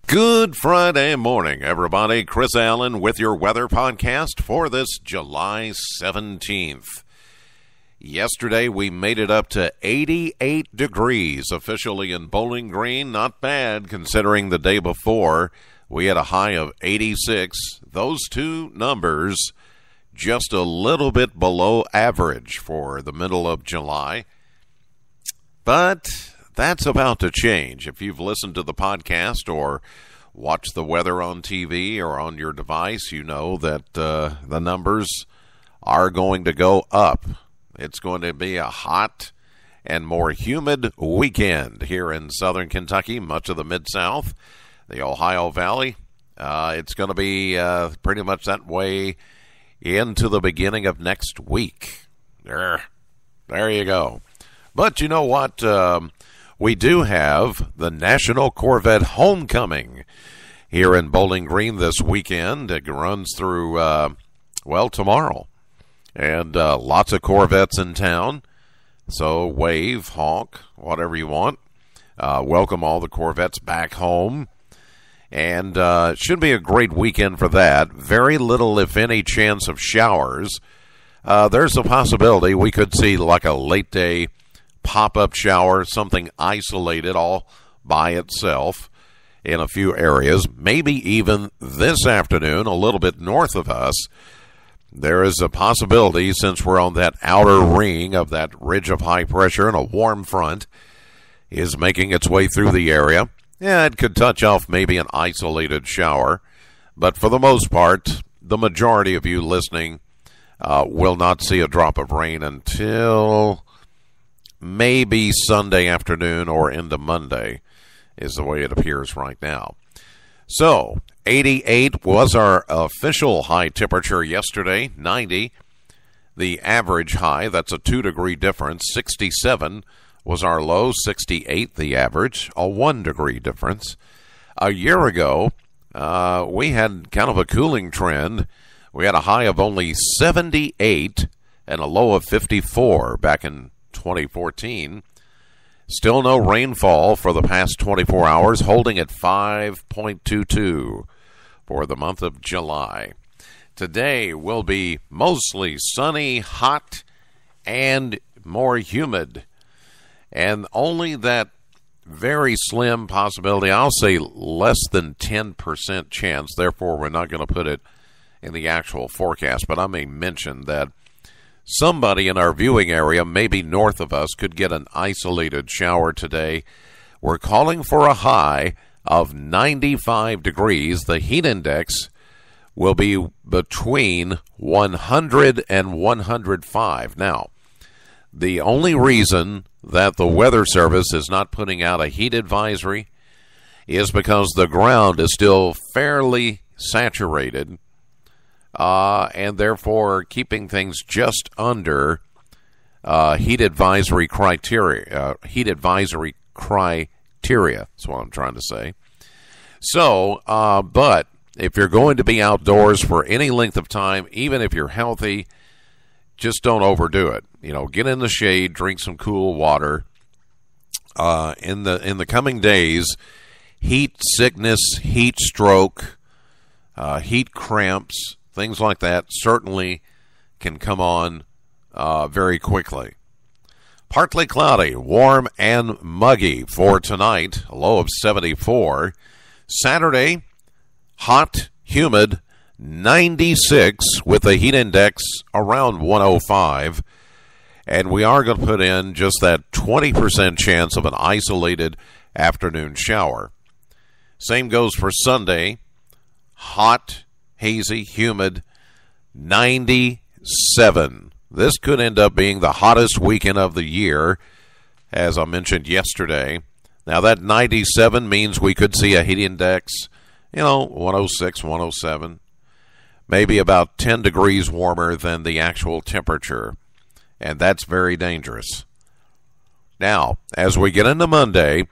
Good Friday morning, everybody. Chris Allen with your weather podcast for this July 17th. Yesterday, we made it up to 88 degrees officially in Bowling Green. Not bad considering the day before we had a high of 86. Those two numbers just a little bit below average for the middle of July. But that's about to change. If you've listened to the podcast or watched the weather on TV or on your device, you know that the numbers are going to go up. It's going to be a hot and more humid weekend here in southern Kentucky, much of the Mid-South, the Ohio Valley. It's going to be pretty much that way into the beginning of next week. There you go. But you know what? We do have the National Corvette Homecoming here in Bowling Green this weekend. It runs through, tomorrow. And lots of Corvettes in town. So wave, honk, whatever you want. Welcome all the Corvettes back home. And it should be a great weekend for that. Very little, if any, chance of showers. There's a possibility we could see like a late day pop-up shower, something isolated all by itself in a few areas. Maybe even this afternoon, a little bit north of us, there is a possibility, since we're on that outer ring of that ridge of high pressure and a warm front is making its way through the area. Yeah, it could touch off maybe an isolated shower. But for the most part, the majority of you listening will not see a drop of rain until maybe Sunday afternoon or into Monday is the way it appears right now. So, 88 was our official high temperature yesterday, 90. The average high, that's a 2-degree difference. 67 was our low, 68 the average, a 1-degree difference. A year ago, we had kind of a cooling trend. We had a high of only 78 and a low of 54 back in 2014. Still no rainfall for the past 24 hours, holding at 5.22 for the month of July. Today will be mostly sunny, hot, and more humid. And only that very slim possibility, I'll say less than 10% chance, therefore we're not going to put it in the actual forecast, but I may mention that somebody in our viewing area, maybe north of us, could get an isolated shower today. We're calling for a high of 95 degrees. The heat index will be between 100 and 105. Now, the only reason that the Weather Service is not putting out a heat advisory is because the ground is still fairly saturated, and therefore keeping things just under heat advisory criteria. That's what I'm trying to say. So, but if you're going to be outdoors for any length of time, even if you're healthy, just don't overdo it. You know, get in the shade, drink some cool water. In the coming days, heat sickness, heat stroke, heat cramps, things like that certainly can come on very quickly. Partly cloudy, warm and muggy for tonight, a low of 74. Saturday, hot, humid, 96 with a heat index around 105. And we are going to put in just that 20% chance of an isolated afternoon shower. Same goes for Sunday, hot, hazy, humid, 97. This could end up being the hottest weekend of the year, as I mentioned yesterday. Now, that 97 means we could see a heat index, 106, 107, maybe about 10 degrees warmer than the actual temperature, and that's very dangerous. Now, as we get into Monday,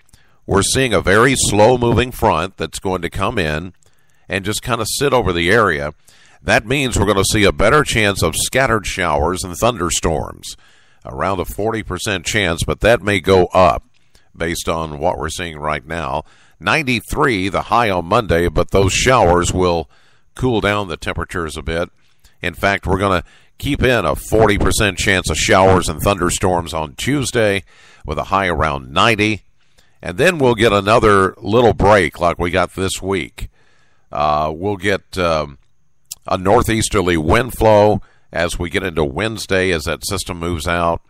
we're seeing a very slow-moving front that's going to come in and just kind of sit over the area. That means we're going to see a better chance of scattered showers and thunderstorms, around a 40% chance, but that may go up based on what we're seeing right now. 93 the high on Monday, but those showers will cool down the temperatures a bit. In fact, we're going to keep in a 40% chance of showers and thunderstorms on Tuesday with a high around 90. And then we'll get another little break like we got this week. We'll get a northeasterly wind flow as we get into Wednesday as that system moves out.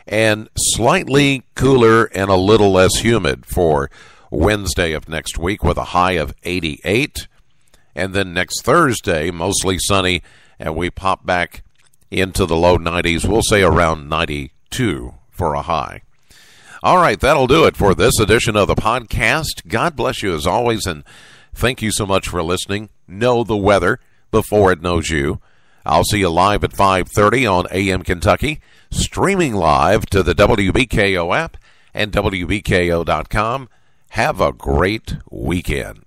And slightly cooler and a little less humid for Wednesday of next week with a high of 88. And then next Thursday, mostly sunny, and we pop back into the low 90s. We'll say around 92 for a high. All right, that'll do it for this edition of the podcast. God bless you as always, and thank you so much for listening. Know the weather before it knows you. I'll see you live at 5:30 on AM Kentucky, streaming live to the WBKO app and WBKO.com. Have a great weekend.